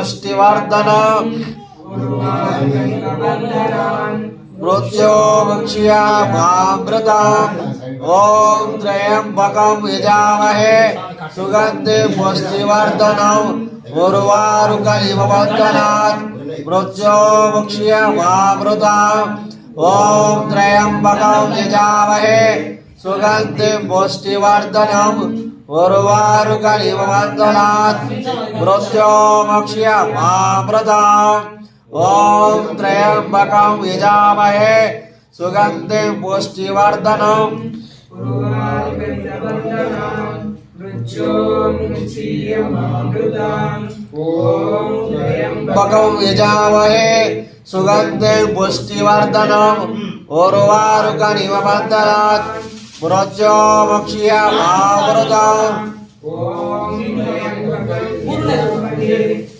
पुष्टिवर्धन मृत्योमुक्षीयमामृतम् ओम त्र्यंबकं यजामहे सुगंधि पुष्टिवर्धनम् उर्वारुकमिव बन्धनात् मृत्योमुक्षीयमामृतम् ओम त्र्यंबकं यजामहे सुगंधि पुष्टिवर्धनम् उर्वारुकमिव बन्धनात् मृत्योमुक्षीयमामृतम् ओम त्र्यंबकं यजामहे सुगंधि पुष्टिवर्धनम् त्र्यंबकं यजामहे सुगंधि पुष्टिवर्धनम् उर्वारुकमिव बन्धनात् मृत्योमुक्षीयमामृतम्